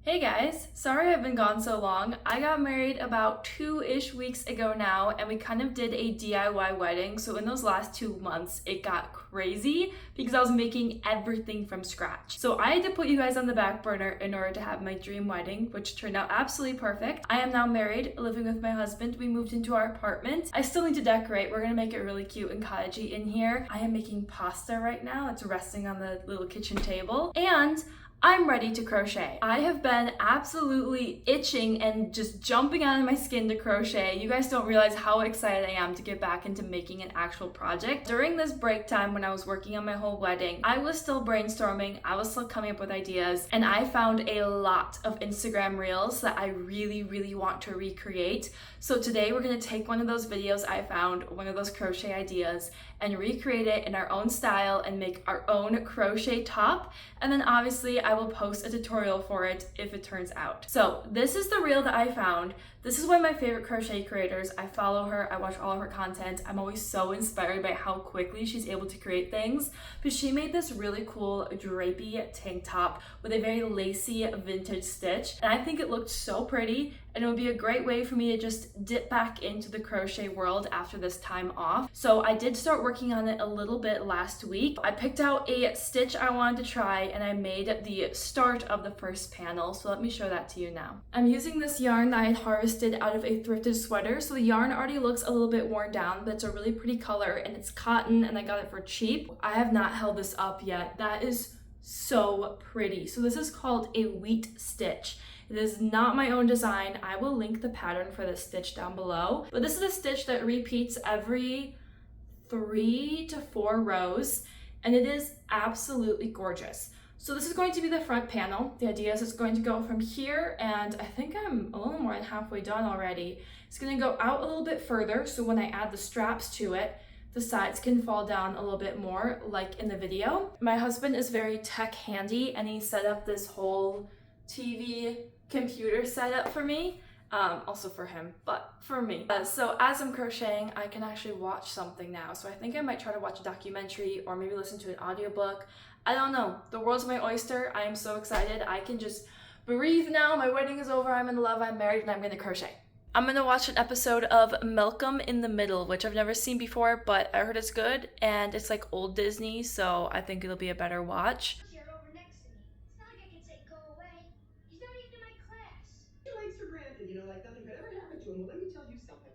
Hey guys, sorry I've been gone so long. I got married about 2-ish weeks ago now, and we kind of did a DIY wedding. So in those last 2 months, it got crazy because I was making everything from scratch. So I had to put you guys on the back burner in order to have my dream wedding, which turned out absolutely perfect. I am now married, living with my husband. We moved into our apartment. I still need to decorate. We're gonna make it really cute and cottagey in here. I am making pasta right now. It's resting on the little kitchen table. And I'm ready to crochet. I have been absolutely itching and just jumping out of my skin to crochet. You guys don't realize how excited I am to get back into making an actual project. During this break time when I was working on my whole wedding, I was still brainstorming, I was still coming up with ideas, and I found a lot of Instagram reels that I really want to recreate. So today we're gonna take one of those videos I found, one of those crochet ideas, and recreate it in our own style and make our own crochet top. And then obviously I will post a tutorial for it if it turns out. So this is the reel that I found. This is one of my favorite crochet creators. I follow her, I watch all of her content. I'm always so inspired by how quickly she's able to create things. But she made this really cool drapey tank top with a very lacy vintage stitch. And I think it looked so pretty, and it would be a great way for me to just dip back into the crochet world after this time off. So I did start working on it a little bit last week. I picked out a stitch I wanted to try, and I made the start of the first panel. So let me show that to you now. I'm using this yarn that I had harvested out of a thrifted sweater. So the yarn already looks a little bit worn down, but it's a really pretty color, and it's cotton, and I got it for cheap. I have not held this up yet. That is so pretty. So this is called a wheat stitch. It is not my own design. I will link the pattern for this stitch down below. But this is a stitch that repeats every 3 to 4 rows, and it is absolutely gorgeous. So this is going to be the front panel. The idea is it's going to go from here, and I think I'm a little more than halfway done already. It's going to go out a little bit further, so when I add the straps to it, the sides can fall down a little bit more, like in the video. My husband is very tech handy, and he set up this whole TV computer setup for me. Also for him, but for me. So as I'm crocheting, I can actually watch something now. So I think I might try to watch a documentary or maybe listen to an audiobook. I don't know. The world's my oyster. I am so excited. I can just breathe now. My wedding is over. I'm in love. I'm married, and I'm gonna crochet. I'm gonna watch an episode of Malcolm in the Middle, which I've never seen before, but I heard it's good, and it's like old Disney, so I think it'll be a better watch. For granted, like nothing could ever happen to him. Well, let me tell you something.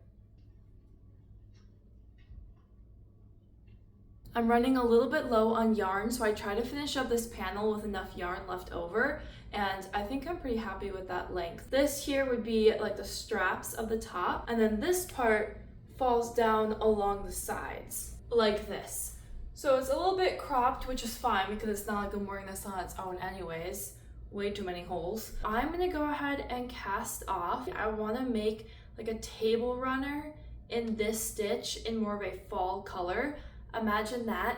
I'm running a little bit low on yarn, so I try to finish up this panel with enough yarn left over, and I think I'm pretty happy with that length. This here would be like the straps of the top, and then this part falls down along the sides, like this. So it's a little bit cropped, which is fine because it's not like I'm wearing this on its own anyways. Way too many holes. I'm gonna go ahead and cast off. I wanna make like a table runner in this stitch in more of a fall color. Imagine that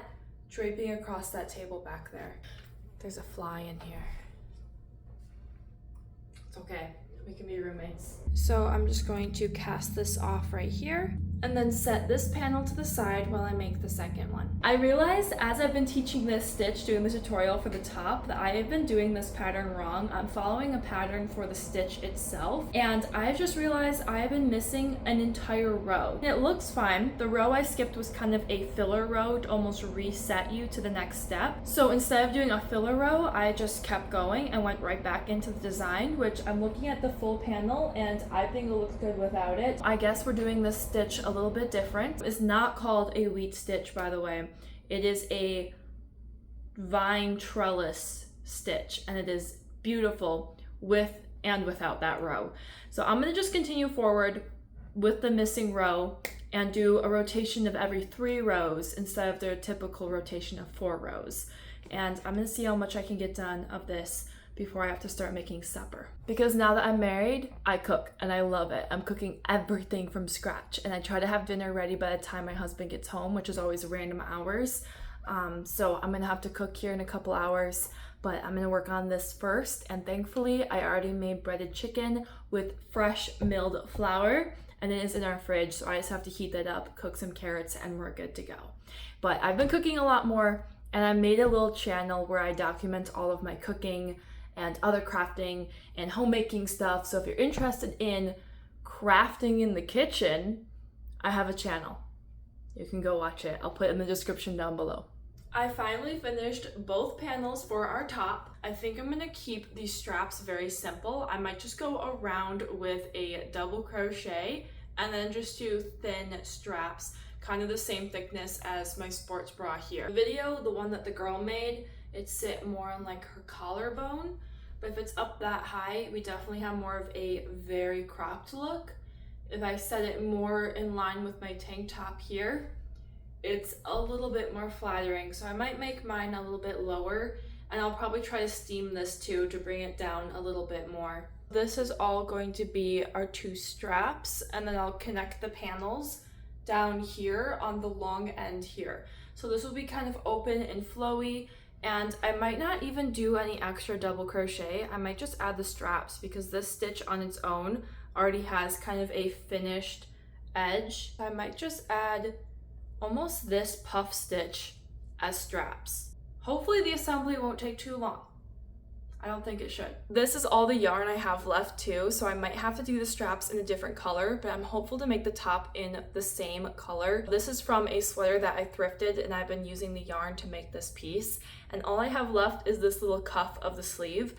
draping across that table back there. There's a fly in here. It's okay, we can be roommates. So I'm just going to cast this off right here, and then set this panel to the side while I make the second one. I realized as I've been teaching this stitch, doing the tutorial for the top, that I have been doing this pattern wrong. I'm following a pattern for the stitch itself, and I've just realized I've been missing an entire row. It looks fine. The row I skipped was kind of a filler row to almost reset you to the next step. So instead of doing a filler row, I just kept going and went right back into the design, which I'm looking at the full panel, and I think it looks good without it. I guess we're doing this stitch a little bit different. It's not called a wheat stitch, by the way. It is a vine trellis stitch, and it is beautiful with and without that row. So I'm gonna just continue forward with the missing row and do a rotation of every 3 rows instead of their typical rotation of 4 rows. And I'm gonna see how much I can get done of this before I have to start making supper. Because now that I'm married, I cook and I love it. I'm cooking everything from scratch, and I try to have dinner ready by the time my husband gets home, which is always random hours. So I'm gonna have to cook here in a couple hours, but I'm gonna work on this first. And thankfully, I already made breaded chicken with fresh milled flour, and it is in our fridge, so I just have to heat that up, cook some carrots, and we're good to go. But I've been cooking a lot more, and I made a little channel where I document all of my cooking and other crafting and homemaking stuff. So if you're interested in crafting in the kitchen, I have a channel. You can go watch it. I'll put it in the description down below. I finally finished both panels for our top. I think I'm gonna keep these straps very simple. I might just go around with a double crochet and then just do thin straps, kind of the same thickness as my sports bra here. The video, the one that the girl made, it sit more on like her collarbone, but if it's up that high, we definitely have more of a very cropped look. If I set it more in line with my tank top here, it's a little bit more flattering, so I might make mine a little bit lower, and I'll probably try to steam this too to bring it down a little bit more. This is all going to be our 2 straps, and then I'll connect the panels down here on the long end here. So this will be kind of open and flowy, and I might not even do any extra double crochet. I might just add the straps because this stitch on its own already has kind of a finished edge. I might just add almost this puff stitch as straps. Hopefully the assembly won't take too long. I don't think it should. This is all the yarn I have left too, so I might have to do the straps in a different color, but I'm hopeful to make the top in the same color. This is from a sweater that I thrifted, and I've been using the yarn to make this piece. And all I have left is this little cuff of the sleeve.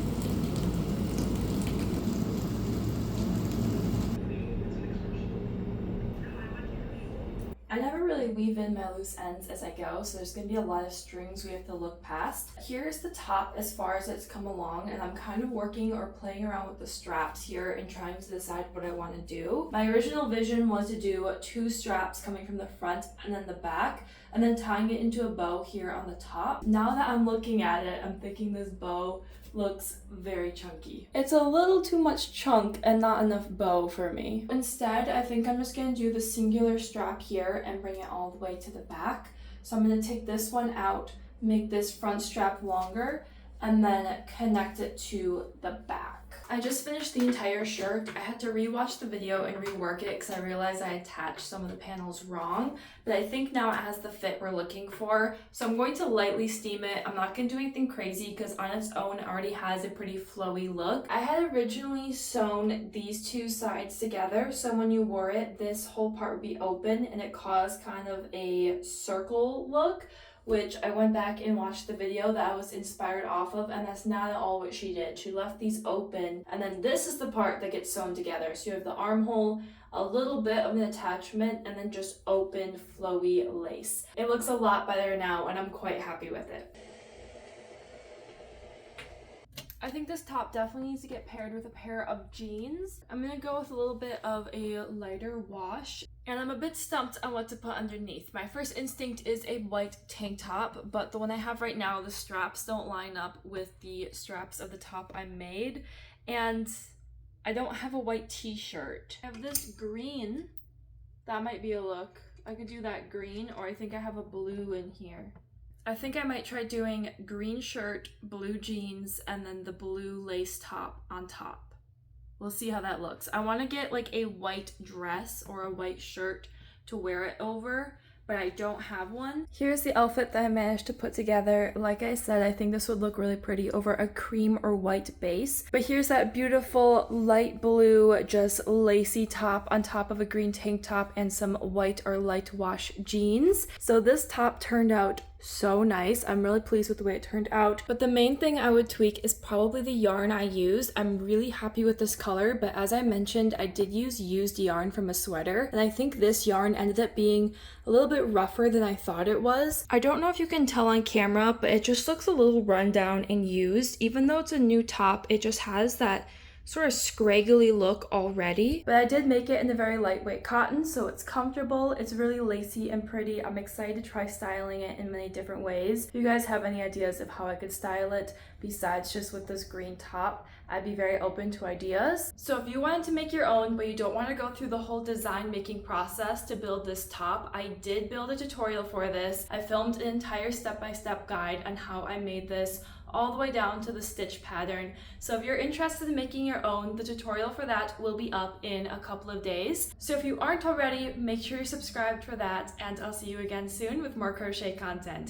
I never really weave in my loose ends as I go, so there's going to be a lot of strings we have to look past. Here's the top as far as it's come along, and I'm kind of working or playing around with the straps here and trying to decide what I want to do. My original vision was to do 2 straps coming from the front and then the back, and then tying it into a bow here on the top. Now that I'm looking at it, I'm thinking this bow looks very chunky. It's a little too much chunk and not enough bow for me. Instead, I think I'm just gonna do the singular strap here and bring it all the way to the back. So I'm gonna take this one out, make this front strap longer, and then connect it to the back. I just finished the entire shirt. I had to rewatch the video and rework it because I realized I attached some of the panels wrong, but I think now it has the fit we're looking for. So I'm going to lightly steam it. I'm not going to do anything crazy because on its own it already has a pretty flowy look. I had originally sewn these 2 sides together, so when you wore it, this whole part would be open and it caused kind of a circle look, which I went back and watched the video that I was inspired off of, and that's not at all what she did. She left these open, and then this is the part that gets sewn together. So you have the armhole, a little bit of an attachment, and then just open flowy lace. It looks a lot better now, and I'm quite happy with it. I think this top definitely needs to get paired with a pair of jeans. I'm gonna go with a little bit of a lighter wash, and I'm a bit stumped on what to put underneath. My first instinct is a white tank top, but the one I have right now, the straps don't line up with the straps of the top I made, and I don't have a white t-shirt. I have this green. That might be a look. I could do that green, or I think I have a blue in here. I think I might try doing green shirt, blue jeans, and then the blue lace top on top. We'll see how that looks. I want to get like a white dress or a white shirt to wear it over, but I don't have one. Here's the outfit that I managed to put together. Like I said, I think this would look really pretty over a cream or white base. But here's that beautiful light blue, just lacy top on top of a green tank top and some white or light wash jeans. So this top turned out so nice. I'm really pleased with the way it turned out, but the main thing I would tweak is probably the yarn I used. I'm really happy with this color, but as I mentioned, I did use used yarn from a sweater, and I think this yarn ended up being a little bit rougher than I thought it was. I don't know if you can tell on camera, but it just looks a little run down and used. Even though it's a new top, it just has that sort of scraggly look already. But I did make it in a very lightweight cotton, so it's comfortable, it's really lacy and pretty. I'm excited to try styling it in many different ways. If you guys have any ideas of how I could style it besides just with this green top, I'd be very open to ideas. So if you wanted to make your own, but you don't want to go through the whole design making process to build this top, I did build a tutorial for this. I filmed an entire step-by-step guide on how I made this all the way down to the stitch pattern. So if you're interested in making your own, the tutorial for that will be up in a couple of days. So if you aren't already, make sure you're subscribed for that, and I'll see you again soon with more crochet content.